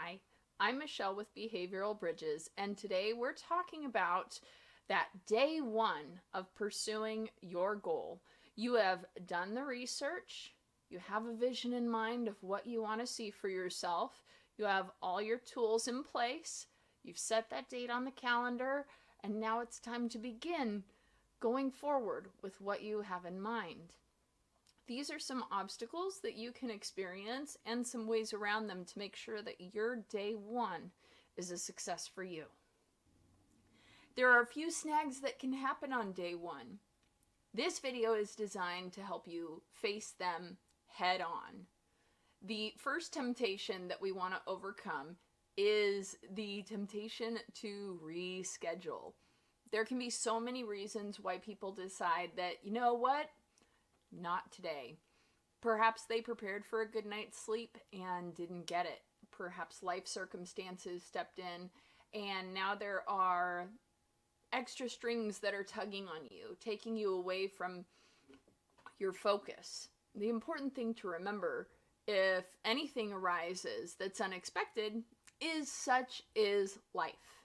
Hi, I'm Michelle with Behavioral Bridges, and today we're talking about that day one of pursuing your goal. You have done the research, you have a vision in mind of what you want to see for yourself, you have all your tools in place, you've set that date on the calendar, and now it's time to begin going forward with what you have in mind. These are some obstacles that you can experience and some ways around them to make sure that your day one is a success for you. There are a few snags that can happen on day one. This video is designed to help you face them head on. The first temptation that we want to overcome is the temptation to reschedule. There can be so many reasons why people decide that, you know what? Not today. Perhaps they prepared for a good night's sleep and didn't get it. Perhaps life circumstances stepped in and now there are extra strings that are tugging on you, taking you away from your focus. The important thing to remember, if anything arises that's unexpected, is such is life.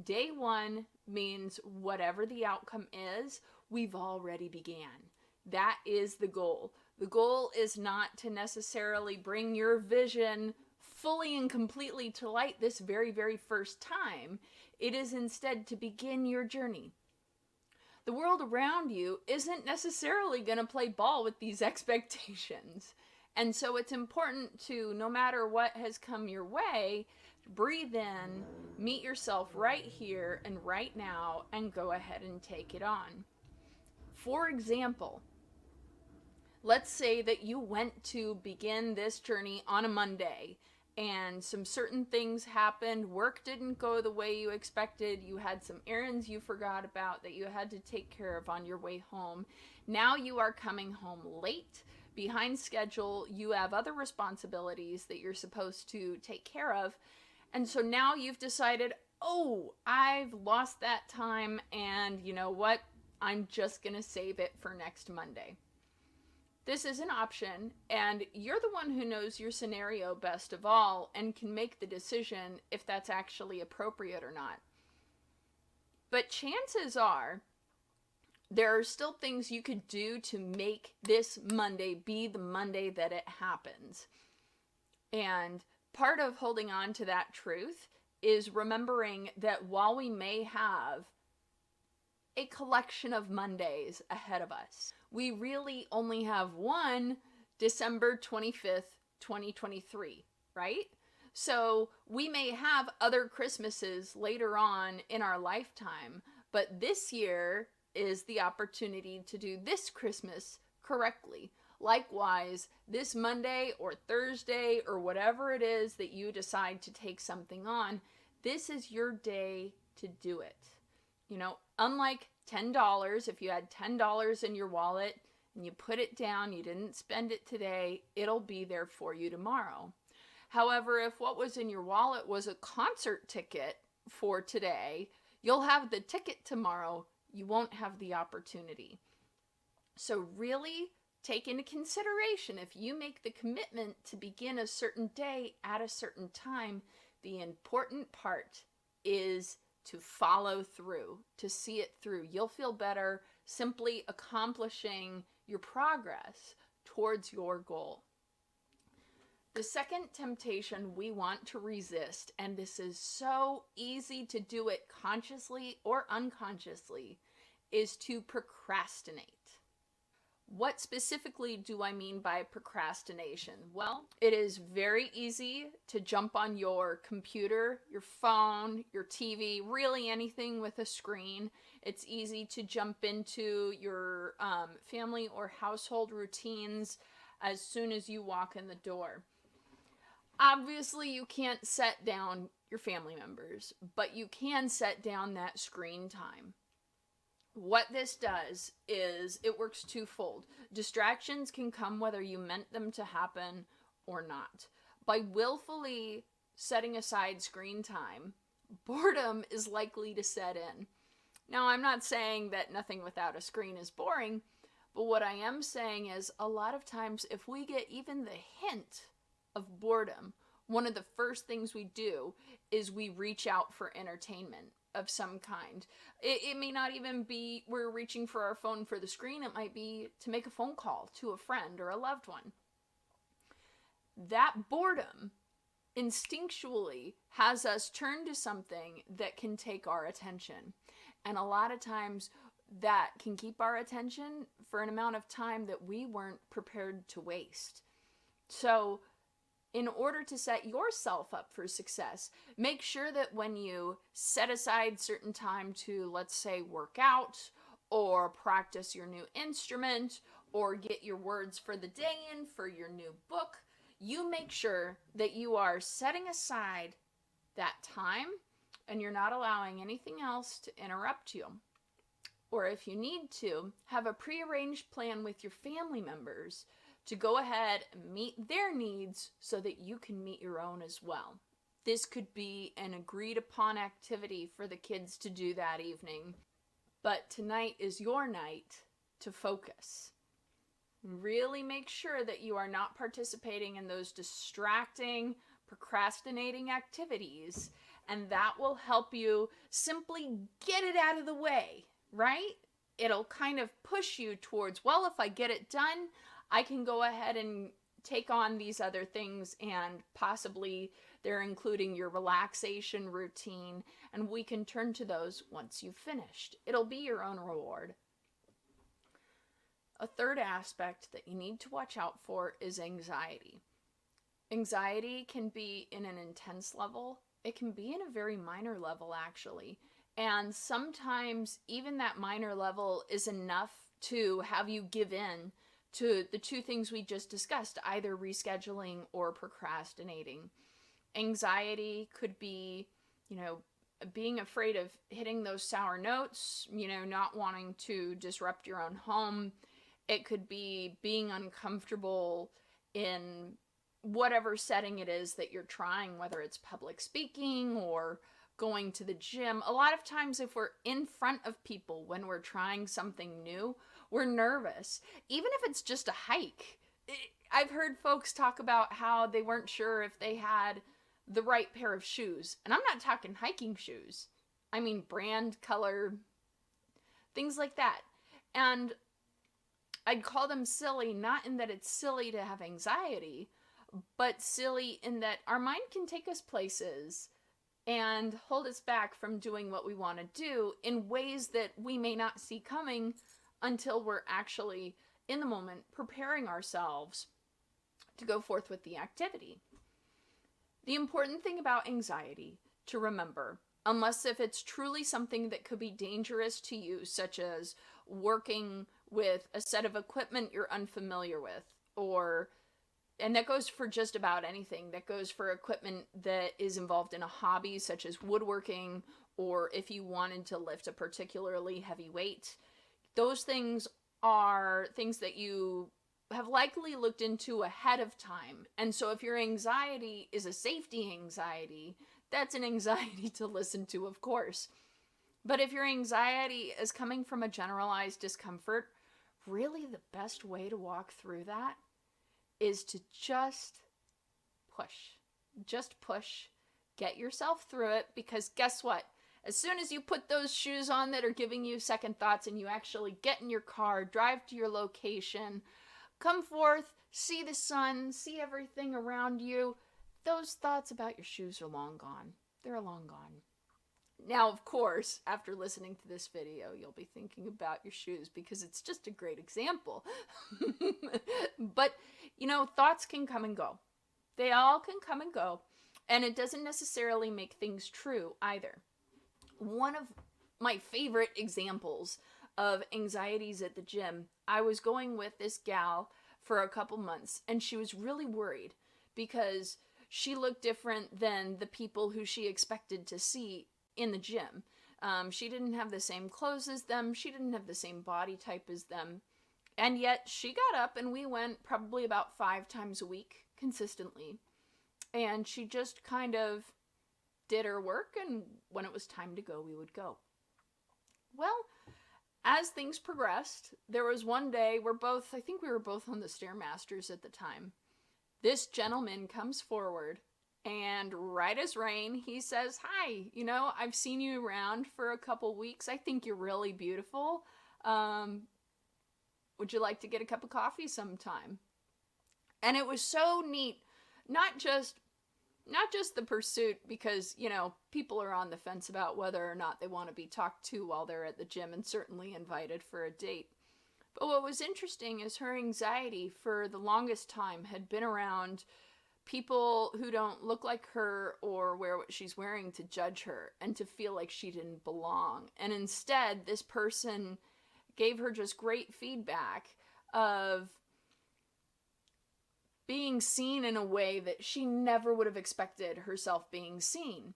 Day one means whatever the outcome is, we've already began. That is the goal. The goal is not to necessarily bring your vision fully and completely to light this very, very first time. It is instead to begin your journey. The world around you isn't necessarily going to play ball with these expectations. And so it's important to, no matter what has come your way, breathe in, meet yourself right here and right now, and go ahead and take it on. For example, let's say that you went to begin this journey on a Monday and some certain things happened. Work didn't go the way you expected. You had some errands you forgot about that you had to take care of on your way home. Now you are coming home late, behind schedule. You have other responsibilities that you're supposed to take care of. And so now you've decided, oh, I've lost that time, and you know what? I'm just going to save it for next Monday. This is an option, and you're the one who knows your scenario best of all and can make the decision if that's actually appropriate or not. But chances are, there are still things you could do to make this Monday be the Monday that it happens. And part of holding on to that truth is remembering that while we may have a collection of Mondays ahead of us, we really only have one December 25th, 2023, right? So we may have other Christmases later on in our lifetime, but this year is the opportunity to do this Christmas correctly. Likewise, this Monday or Thursday or whatever it is that you decide to take something on, this is your day to do it. You know, unlike $10, if you had $10 in your wallet and you put it down, you didn't spend it today, it'll be there for you tomorrow. However, if what was in your wallet was a concert ticket for today, you'll have the ticket tomorrow, you won't have the opportunity. So really take into consideration, if you make the commitment to begin a certain day at a certain time, the important part is to follow through, to see it through. You'll feel better simply accomplishing your progress towards your goal. The second temptation we want to resist, and this is so easy to do it consciously or unconsciously, is to procrastinate. What specifically do I mean by procrastination? Well, it is very easy to jump on your computer, your phone, your TV, really anything with a screen. It's easy to jump into your family or household routines as soon as you walk in the door. Obviously, you can't set down your family members, but you can set down that screen time. What this does is it works twofold. Distractions can come whether you meant them to happen or not. By willfully setting aside screen time, boredom is likely to set in. Now, I'm not saying that nothing without a screen is boring, but what I am saying is a lot of times if we get even the hint of boredom, one of the first things we do is we reach out for entertainment of some kind. It may not even be we're reaching for our phone for the screen. It might be to make a phone call to a friend or a loved one. That boredom instinctually has us turn to something that can take our attention. And a lot of times that can keep our attention for an amount of time that we weren't prepared to waste. So, in order to set yourself up for success, make sure that when you set aside certain time to, let's say, work out or practice your new instrument or get your words for the day in for your new book, you make sure that you are setting aside that time and you're not allowing anything else to interrupt you. Or if you need to, have a prearranged plan with your family members to go ahead and meet their needs so that you can meet your own as well. This could be an agreed upon activity for the kids to do that evening, but tonight is your night to focus. Really make sure that you are not participating in those distracting, procrastinating activities, and that will help you simply get it out of the way, right? It'll kind of push you towards, well, if I get it done, I can go ahead and take on these other things, and possibly they're including your relaxation routine, and we can turn to those once you've finished. It'll be your own reward. A third aspect that you need to watch out for is anxiety. Anxiety can be in an intense level. It can be in a very minor level, actually. And sometimes even that minor level is enough to have you give in to the two things we just discussed, either rescheduling or procrastinating. Anxiety could be, being afraid of hitting those sour notes, not wanting to disrupt your own home. It could be being uncomfortable in whatever setting it is that you're trying, whether it's public speaking or going to the gym. A lot of times if we're in front of people when we're trying something new, we're nervous. Even if it's just a hike. I've heard folks talk about how they weren't sure if they had the right pair of shoes. And I'm not talking hiking shoes. I mean brand, color, things like that. And I'd call them silly, not in that it's silly to have anxiety, but silly in that our mind can take us places and hold us back from doing what we want to do in ways that we may not see coming until we're actually in the moment preparing ourselves to go forth with the activity. The important thing about anxiety to remember, unless if it's truly something that could be dangerous to you, such as working with a set of equipment you're unfamiliar with, and that goes for just about anything. That goes for equipment that is involved in a hobby such as woodworking, or if you wanted to lift a particularly heavy weight. Those things are things that you have likely looked into ahead of time. And so if your anxiety is a safety anxiety, that's an anxiety to listen to, of course. But if your anxiety is coming from a generalized discomfort, really the best way to walk through that is to just push. Just push. Get yourself through it, because guess what? As soon as you put those shoes on that are giving you second thoughts and you actually get in your car, drive to your location, come forth, see the sun, see everything around you, those thoughts about your shoes are long gone. They're long gone. Now, of course, after listening to this video, you'll be thinking about your shoes because it's just a great example. But, thoughts can come and go. They all can come and go. And it doesn't necessarily make things true either. One of my favorite examples of anxieties at the gym, I was going with this gal for a couple months, and she was really worried because she looked different than the people who she expected to see in the gym. She didn't have the same clothes as them. She didn't have the same body type as them. And yet she got up and we went probably about 5 times a week consistently. And she just kind of did her work, and when it was time to go, we would go. Well, as things progressed, there was one day I think we were both on the Stairmasters at the time. This gentleman comes forward And right as rain, he says, "Hi, I've seen you around for a couple weeks. I think you're really beautiful. Um, would you like to get a cup of coffee sometime?" And it was so neat, not just the pursuit, because people are on the fence about whether or not they want to be talked to while they're at the gym, and certainly invited for a date. But what was interesting is her anxiety for the longest time had been around people who don't look like her or wear what she's wearing to judge her and to feel like she didn't belong. And instead, this person gave her just great feedback of being seen in a way that she never would have expected herself being seen.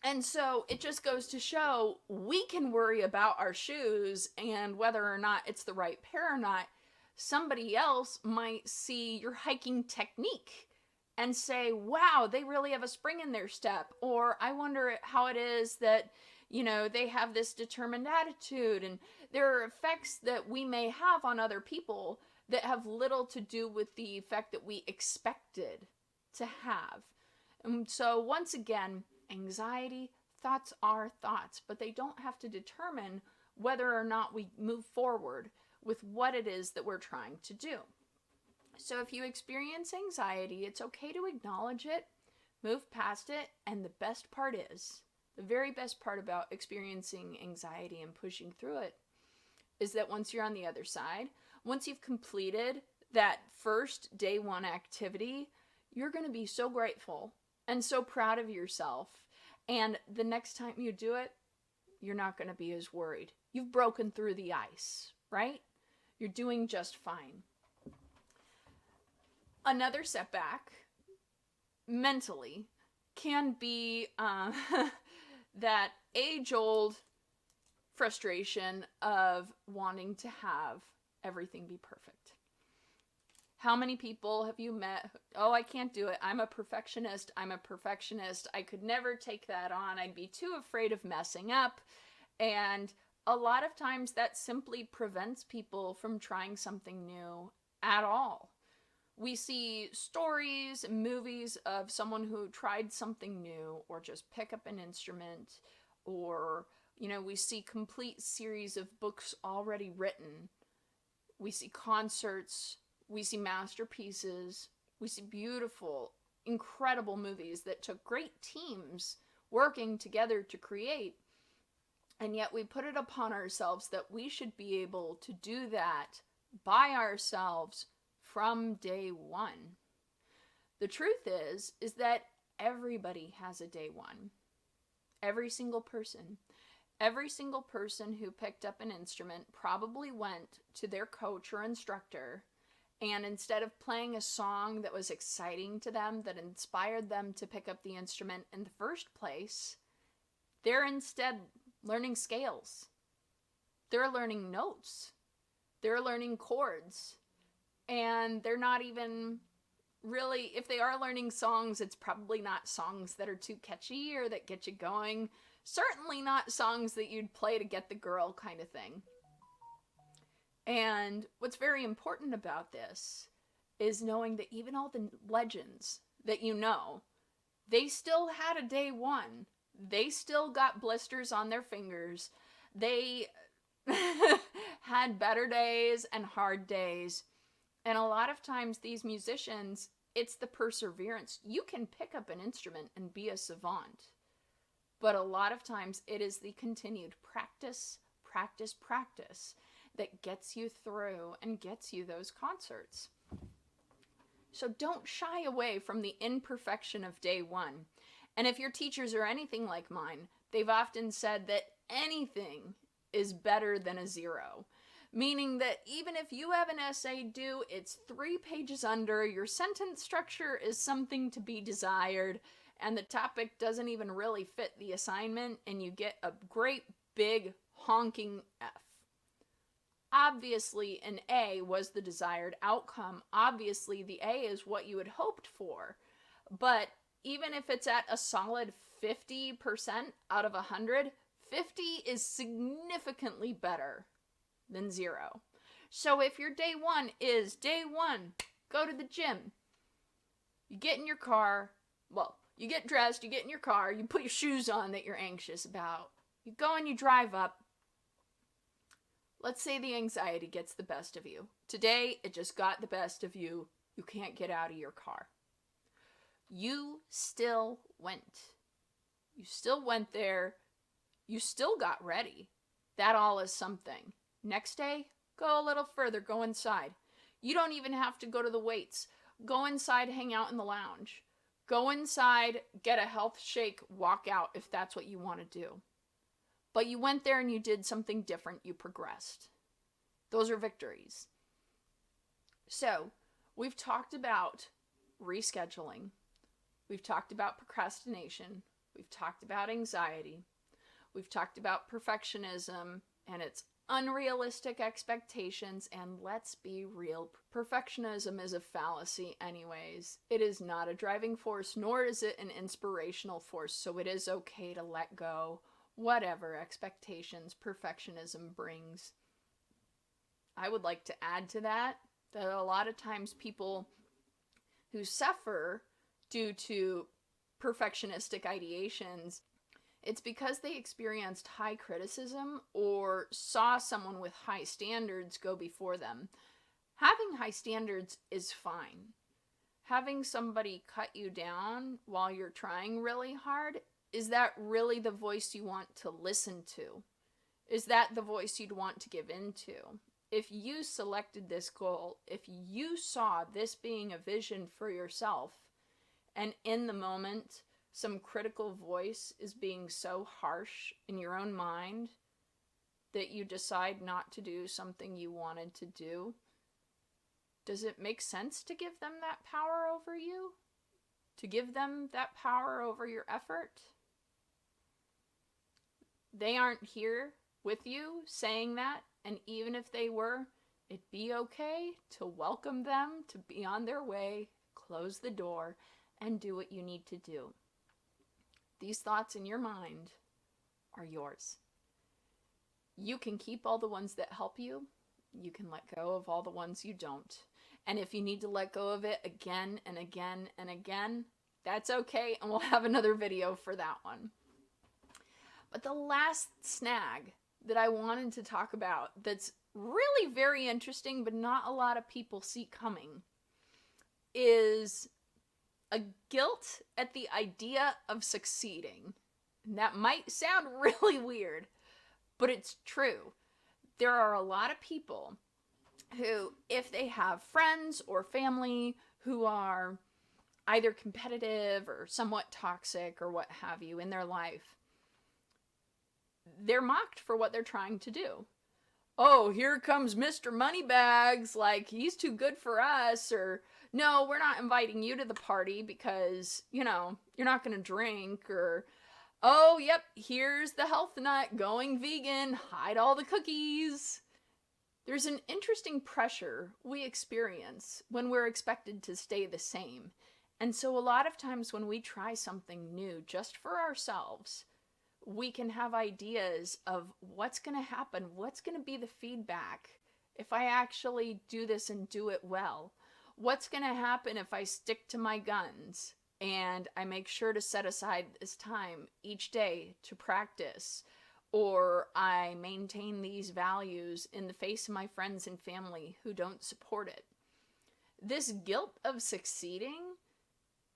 And so it just goes to show we can worry about our shoes and whether or not it's the right pair or not. Somebody else might see your hiking technique and say, wow, they really have a spring in their step. Or I wonder how it is that, they have this determined attitude. And there are effects that we may have on other people that have little to do with the effect that we expected to have. And so once again, anxiety, thoughts are thoughts, but they don't have to determine whether or not we move forward with what it is that we're trying to do. So if you experience anxiety, it's okay to acknowledge it, move past it, and the best part is, the very best part about experiencing anxiety and pushing through it is that once you're on the other side, once you've completed that first day one activity, you're going to be so grateful and so proud of yourself. And the next time you do it, you're not going to be as worried. You've broken through the ice, right? You're doing just fine. Another setback, mentally, can be that age-old frustration of wanting to have everything be perfect. How many people have you met? Oh, I can't do it. I'm a perfectionist. I could never take that on. I'd be too afraid of messing up. And a lot of times that simply prevents people from trying something new at all. We see stories and movies of someone who tried something new, or just pick up an instrument, or, we see complete series of books already written. We see concerts. We see masterpieces. We see beautiful, incredible movies that took great teams working together to create. And yet we put it upon ourselves that we should be able to do that by ourselves from day one. The truth is that everybody has a day one. Every single person. Every single person who picked up an instrument probably went to their coach or instructor, and instead of playing a song that was exciting to them, that inspired them to pick up the instrument in the first place, they're instead learning scales. They're learning notes. They're learning chords. And they're not even really, if they are learning songs, it's probably not songs that are too catchy or that get you going. Certainly not songs that you'd play to get the girl kind of thing. And what's very important about this is knowing that even all the legends that they still had a day one. They still got blisters on their fingers. They had better days and hard days. And a lot of times these musicians, it's the perseverance. You can pick up an instrument and be a savant. But a lot of times it is the continued practice that gets you through and gets you those concerts. So don't shy away from the imperfection of day one. And if your teachers are anything like mine, they've often said that anything is better than a 0. Meaning that even if you have an essay due, it's 3 pages under, your sentence structure is something to be desired, and the topic doesn't even really fit the assignment, and you get a great big honking F. Obviously, an A was the desired outcome. Obviously, the A is what you had hoped for. But even if it's at a solid 50% out of 100, 50 is significantly better than 0. So if your day one is day one, go to the gym. You get in your car. Well, You get dressed, you get in your car, you put your shoes on that you're anxious about. You go and you drive up. Let's say the anxiety gets the best of you. Today, it just got the best of you. You can't get out of your car. You still went. You still went there. You still got ready. That all is something. Next day, go a little further. Go inside. You don't even have to go to the weights. Go inside, hang out in the lounge. Go inside, get a health shake, walk out if that's what you want to do. But you went there and you did something different. You progressed. Those are victories. So, we've talked about rescheduling. We've talked about procrastination. We've talked about anxiety. We've talked about perfectionism and its unrealistic expectations. And let's be real, perfectionism is a fallacy anyways. It is not a driving force, nor is it an inspirational force. So it is okay to let go whatever expectations perfectionism brings. I would like to add to that a lot of times people who suffer due to perfectionistic ideations, it's because they experienced high criticism or saw someone with high standards go before them. Having high standards is fine. Having somebody cut you down while you're trying really hard, is that really the voice you want to listen to? Is that the voice you'd want to give into? If you selected this goal, if you saw this being a vision for yourself, and in the moment, some critical voice is being so harsh in your own mind that you decide not to do something you wanted to do, does it make sense to give them that power over you? To give them that power over your effort? They aren't here with you saying that, and even if they were, it'd be okay to welcome them to be on their way, close the door, and do what you need to do. These thoughts in your mind are yours. You can keep all the ones that help you. You can let go of all the ones you don't. And if you need to let go of it again and again and again, that's okay, and we'll have another video for that one. But the last snag that I wanted to talk about that's really very interesting but not a lot of people see coming is a guilt at the idea of succeeding. And that might sound really weird, but it's true. There are a lot of people who, if they have friends or family who are either competitive or somewhat toxic or what have you in their life, they're mocked for what they're trying to do. Oh, here comes Mr. Moneybags, like he's too good for us, or no, we're not inviting you to the party because, you're not going to drink, or oh, yep, here's the health nut going vegan, hide all the cookies. There's an interesting pressure we experience when we're expected to stay the same. And so a lot of times when we try something new just for ourselves, we can have ideas of what's going to happen, what's going to be the feedback if I actually do this and do it well. What's going to happen if I stick to my guns and I make sure to set aside this time each day to practice, or I maintain these values in the face of my friends and family who don't support it. This guilt of succeeding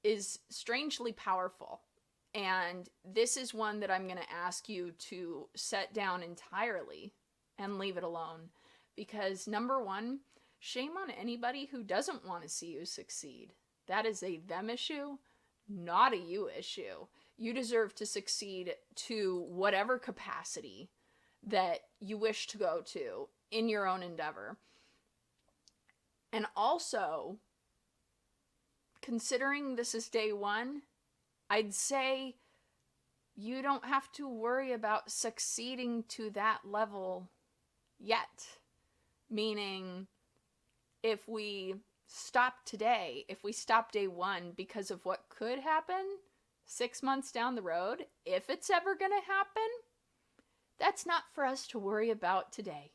is strangely powerful. And this is one that I'm going to ask you to set down entirely and leave it alone. Because number one, shame on anybody who doesn't want to see you succeed. That is a them issue, not a you issue. You deserve to succeed to whatever capacity that you wish to go to in your own endeavor. And also, considering this is day one, I'd say you don't have to worry about succeeding to that level yet. Meaning, if we stop today, if we stop day one because of what could happen 6 months down the road, if it's ever going to happen, that's not for us to worry about today.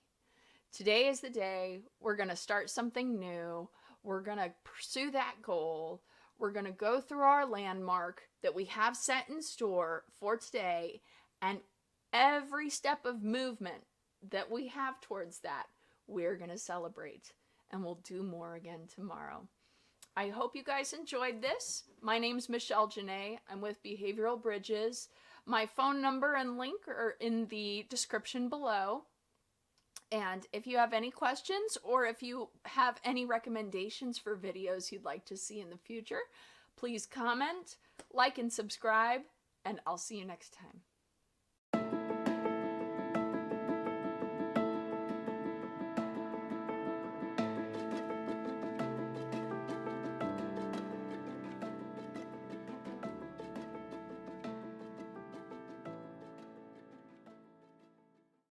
Today is the day we're going to start something new. We're going to pursue that goal. We're going to go through our landmark that we have set in store for today, and every step of movement that we have towards that, we're going to celebrate. And we'll do more again tomorrow. I hope you guys enjoyed this. My name's Michelle Janae. I'm with Behavioral Bridges. My phone number and link are in the description below. And if you have any questions or if you have any recommendations for videos you'd like to see in the future, please comment, like, and subscribe, and I'll see you next time.